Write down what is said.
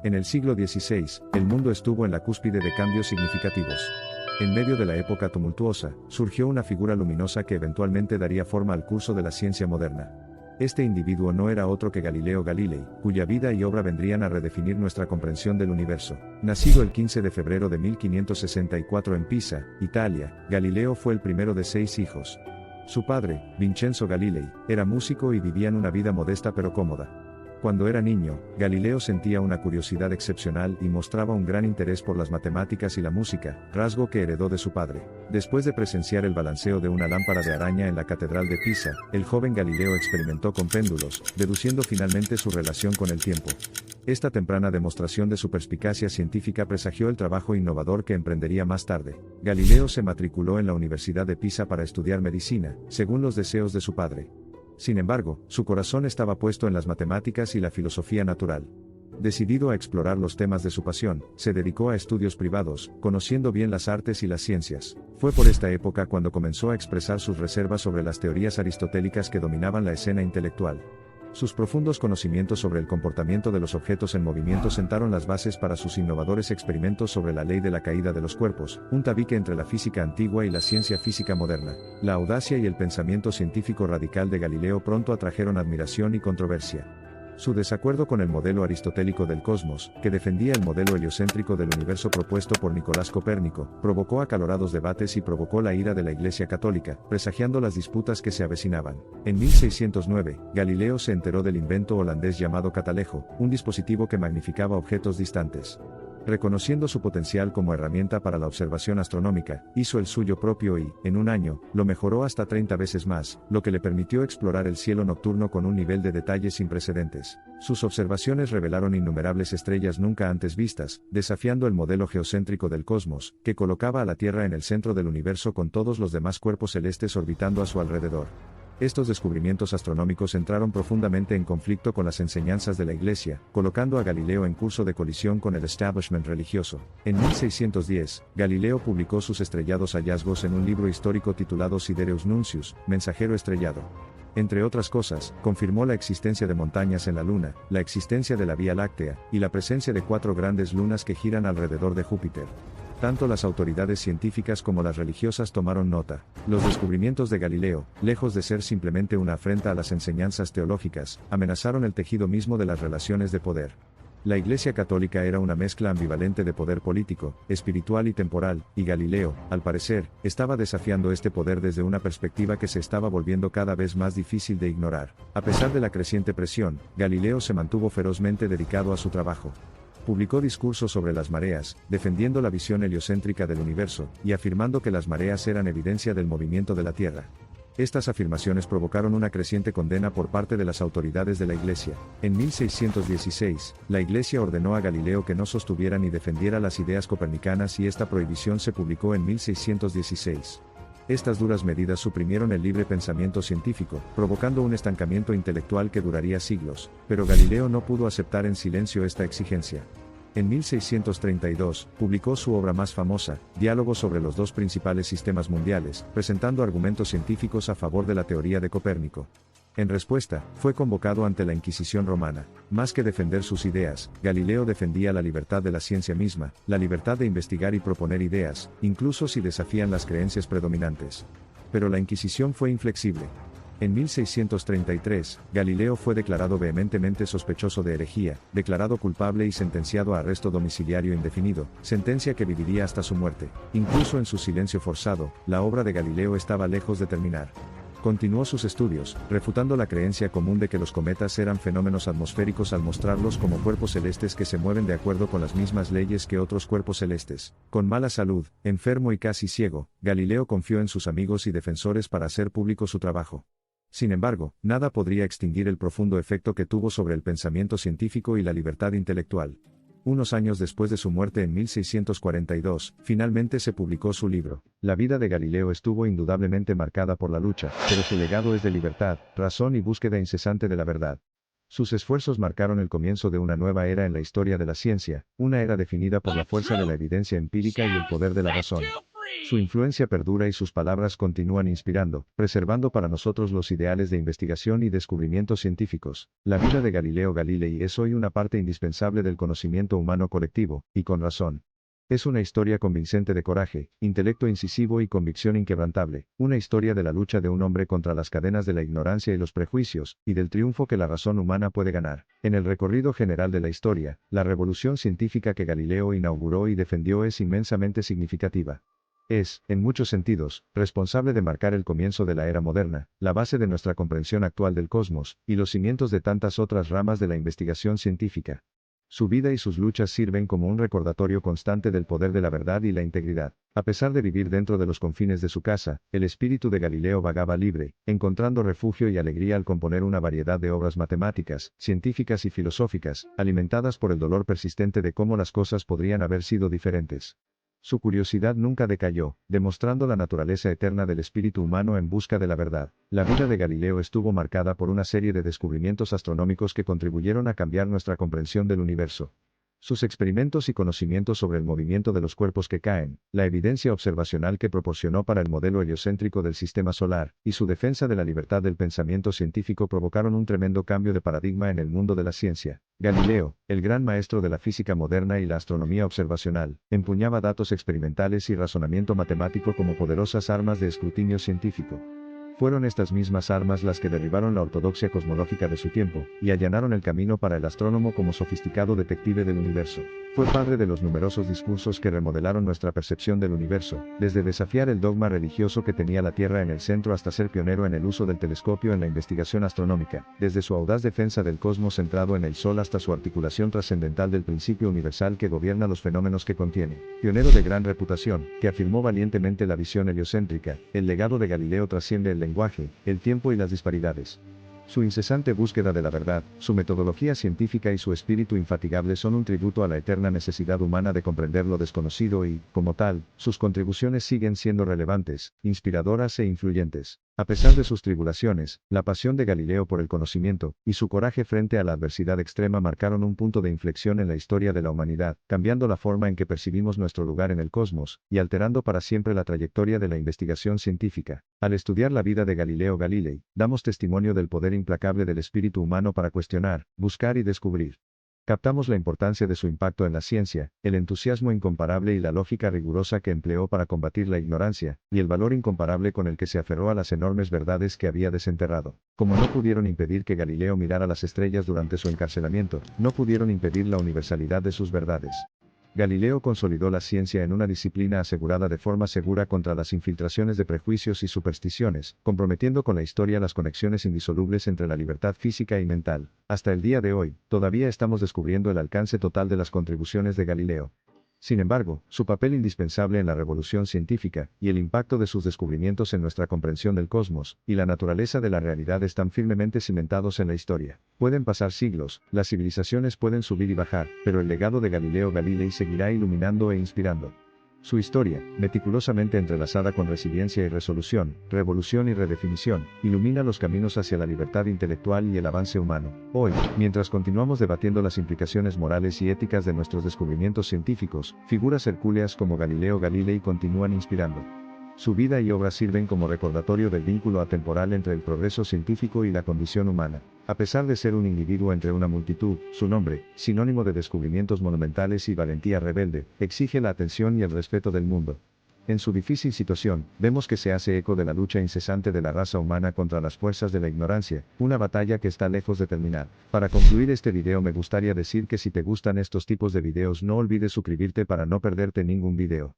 En el siglo XVI, el mundo estuvo en la cúspide de cambios significativos. En medio de la época tumultuosa, surgió una figura luminosa que eventualmente daría forma al curso de la ciencia moderna. Este individuo no era otro que Galileo Galilei, cuya vida y obra vendrían a redefinir nuestra comprensión del universo. Nacido el 15 de febrero de 1564 en Pisa, Italia, Galileo fue el primero de 6 hijos. Su padre, Vincenzo Galilei, era músico y vivían una vida modesta pero cómoda. Cuando era niño, Galileo sentía una curiosidad excepcional y mostraba un gran interés por las matemáticas y la música, rasgo que heredó de su padre. Después de presenciar el balanceo de una lámpara de araña en la Catedral de Pisa, el joven Galileo experimentó con péndulos, deduciendo finalmente su relación con el tiempo. Esta temprana demostración de su perspicacia científica presagió el trabajo innovador que emprendería más tarde. Galileo se matriculó en la Universidad de Pisa para estudiar medicina, según los deseos de su padre. Sin embargo, su corazón estaba puesto en las matemáticas y la filosofía natural. Decidido a explorar los temas de su pasión, se dedicó a estudios privados, conociendo bien las artes y las ciencias. Fue por esta época cuando comenzó a expresar sus reservas sobre las teorías aristotélicas que dominaban la escena intelectual. Sus profundos conocimientos sobre el comportamiento de los objetos en movimiento sentaron las bases para sus innovadores experimentos sobre la ley de la caída de los cuerpos, un tabique entre la física antigua y la ciencia física moderna. La audacia y el pensamiento científico radical de Galileo pronto atrajeron admiración y controversia. Su desacuerdo con el modelo aristotélico del cosmos, que defendía el modelo heliocéntrico del universo propuesto por Nicolás Copérnico, provocó acalorados debates y provocó la ira de la Iglesia Católica, presagiando las disputas que se avecinaban. En 1609, Galileo se enteró del invento holandés llamado catalejo, un dispositivo que magnificaba objetos distantes. Reconociendo su potencial como herramienta para la observación astronómica, hizo el suyo propio y, en un año, lo mejoró hasta 30 veces más, lo que le permitió explorar el cielo nocturno con un nivel de detalle sin precedentes. Sus observaciones revelaron innumerables estrellas nunca antes vistas, desafiando el modelo geocéntrico del cosmos, que colocaba a la Tierra en el centro del universo con todos los demás cuerpos celestes orbitando a su alrededor. Estos descubrimientos astronómicos entraron profundamente en conflicto con las enseñanzas de la Iglesia, colocando a Galileo en curso de colisión con el establishment religioso. En 1610, Galileo publicó sus estrellados hallazgos en un libro histórico titulado Sidereus Nuncius, Mensajero Estrellado. Entre otras cosas, confirmó la existencia de montañas en la Luna, la existencia de la Vía Láctea, y la presencia de 4 grandes lunas que giran alrededor de Júpiter. Tanto las autoridades científicas como las religiosas tomaron nota. Los descubrimientos de Galileo, lejos de ser simplemente una afrenta a las enseñanzas teológicas, amenazaron el tejido mismo de las relaciones de poder. La Iglesia Católica era una mezcla ambivalente de poder político, espiritual y temporal, y Galileo, al parecer, estaba desafiando este poder desde una perspectiva que se estaba volviendo cada vez más difícil de ignorar. A pesar de la creciente presión, Galileo se mantuvo ferozmente dedicado a su trabajo. Publicó discursos sobre las mareas, defendiendo la visión heliocéntrica del universo, y afirmando que las mareas eran evidencia del movimiento de la Tierra. Estas afirmaciones provocaron una creciente condena por parte de las autoridades de la Iglesia. En 1616, la Iglesia ordenó a Galileo que no sostuviera ni defendiera las ideas copernicanas y esta prohibición se publicó en 1616. Estas duras medidas suprimieron el libre pensamiento científico, provocando un estancamiento intelectual que duraría siglos, pero Galileo no pudo aceptar en silencio esta exigencia. En 1632, publicó su obra más famosa, Diálogos sobre los 2 principales sistemas mundiales, presentando argumentos científicos a favor de la teoría de Copérnico. En respuesta, fue convocado ante la Inquisición romana. Más que defender sus ideas, Galileo defendía la libertad de la ciencia misma, la libertad de investigar y proponer ideas, incluso si desafían las creencias predominantes. Pero la Inquisición fue inflexible. En 1633, Galileo fue declarado vehementemente sospechoso de herejía, declarado culpable y sentenciado a arresto domiciliario indefinido, sentencia que viviría hasta su muerte. Incluso en su silencio forzado, la obra de Galileo estaba lejos de terminar. Continuó sus estudios, refutando la creencia común de que los cometas eran fenómenos atmosféricos al mostrarlos como cuerpos celestes que se mueven de acuerdo con las mismas leyes que otros cuerpos celestes. Con mala salud, enfermo y casi ciego, Galileo confió en sus amigos y defensores para hacer público su trabajo. Sin embargo, nada podría extinguir el profundo efecto que tuvo sobre el pensamiento científico y la libertad intelectual. Unos años después de su muerte en 1642, finalmente se publicó su libro. La vida de Galileo estuvo indudablemente marcada por la lucha, pero su legado es de libertad, razón y búsqueda incesante de la verdad. Sus esfuerzos marcaron el comienzo de una nueva era en la historia de la ciencia, una era definida por la fuerza de la evidencia empírica y el poder de la razón. Su influencia perdura y sus palabras continúan inspirando, preservando para nosotros los ideales de investigación y descubrimientos científicos. La vida de Galileo Galilei es hoy una parte indispensable del conocimiento humano colectivo, y con razón. Es una historia convincente de coraje, intelecto incisivo y convicción inquebrantable, una historia de la lucha de un hombre contra las cadenas de la ignorancia y los prejuicios, y del triunfo que la razón humana puede ganar. En el recorrido general de la historia, la revolución científica que Galileo inauguró y defendió es inmensamente significativa. Es, en muchos sentidos, responsable de marcar el comienzo de la era moderna, la base de nuestra comprensión actual del cosmos, y los cimientos de tantas otras ramas de la investigación científica. Su vida y sus luchas sirven como un recordatorio constante del poder de la verdad y la integridad. A pesar de vivir dentro de los confines de su casa, el espíritu de Galileo vagaba libre, encontrando refugio y alegría al componer una variedad de obras matemáticas, científicas y filosóficas, alimentadas por el dolor persistente de cómo las cosas podrían haber sido diferentes. Su curiosidad nunca decayó, demostrando la naturaleza eterna del espíritu humano en busca de la verdad. La vida de Galileo estuvo marcada por una serie de descubrimientos astronómicos que contribuyeron a cambiar nuestra comprensión del universo. Sus experimentos y conocimientos sobre el movimiento de los cuerpos que caen, la evidencia observacional que proporcionó para el modelo heliocéntrico del sistema solar, y su defensa de la libertad del pensamiento científico provocaron un tremendo cambio de paradigma en el mundo de la ciencia. Galileo, el gran maestro de la física moderna y la astronomía observacional, empuñaba datos experimentales y razonamiento matemático como poderosas armas de escrutinio científico. Fueron estas mismas armas las que derribaron la ortodoxia cosmológica de su tiempo, y allanaron el camino para el astrónomo como sofisticado detective del universo. Fue padre de los numerosos discursos que remodelaron nuestra percepción del universo, desde desafiar el dogma religioso que tenía la Tierra en el centro hasta ser pionero en el uso del telescopio en la investigación astronómica, desde su audaz defensa del cosmos centrado en el Sol hasta su articulación trascendental del principio universal que gobierna los fenómenos que contiene. Pionero de gran reputación, que afirmó valientemente la visión heliocéntrica, el legado de Galileo trasciende el lenguaje, el tiempo y las disparidades. Su incesante búsqueda de la verdad, su metodología científica y su espíritu infatigable son un tributo a la eterna necesidad humana de comprender lo desconocido y, como tal, sus contribuciones siguen siendo relevantes, inspiradoras e influyentes. A pesar de sus tribulaciones, la pasión de Galileo por el conocimiento, y su coraje frente a la adversidad extrema marcaron un punto de inflexión en la historia de la humanidad, cambiando la forma en que percibimos nuestro lugar en el cosmos, y alterando para siempre la trayectoria de la investigación científica. Al estudiar la vida de Galileo Galilei, damos testimonio del poder implacable del espíritu humano para cuestionar, buscar y descubrir. Captamos la importancia de su impacto en la ciencia, el entusiasmo incomparable y la lógica rigurosa que empleó para combatir la ignorancia, y el valor incomparable con el que se aferró a las enormes verdades que había desenterrado. Como no pudieron impedir que Galileo mirara las estrellas durante su encarcelamiento, no pudieron impedir la universalidad de sus verdades. Galileo consolidó la ciencia en una disciplina asegurada de forma segura contra las infiltraciones de prejuicios y supersticiones, comprometiendo con la historia las conexiones indisolubles entre la libertad física y mental. Hasta el día de hoy, todavía estamos descubriendo el alcance total de las contribuciones de Galileo. Sin embargo, su papel indispensable en la revolución científica, y el impacto de sus descubrimientos en nuestra comprensión del cosmos, y la naturaleza de la realidad están firmemente cimentados en la historia. Pueden pasar siglos, las civilizaciones pueden subir y bajar, pero el legado de Galileo Galilei seguirá iluminando e inspirando. Su historia, meticulosamente entrelazada con resiliencia y resolución, revolución y redefinición, ilumina los caminos hacia la libertad intelectual y el avance humano. Hoy, mientras continuamos debatiendo las implicaciones morales y éticas de nuestros descubrimientos científicos, figuras hercúleas como Galileo Galilei continúan inspirando. Su vida y obra sirven como recordatorio del vínculo atemporal entre el progreso científico y la condición humana. A pesar de ser un individuo entre una multitud, su nombre, sinónimo de descubrimientos monumentales y valentía rebelde, exige la atención y el respeto del mundo. En su difícil situación, vemos que se hace eco de la lucha incesante de la raza humana contra las fuerzas de la ignorancia, una batalla que está lejos de terminar. Para concluir este video me gustaría decir que si te gustan estos tipos de videos no olvides suscribirte para no perderte ningún video.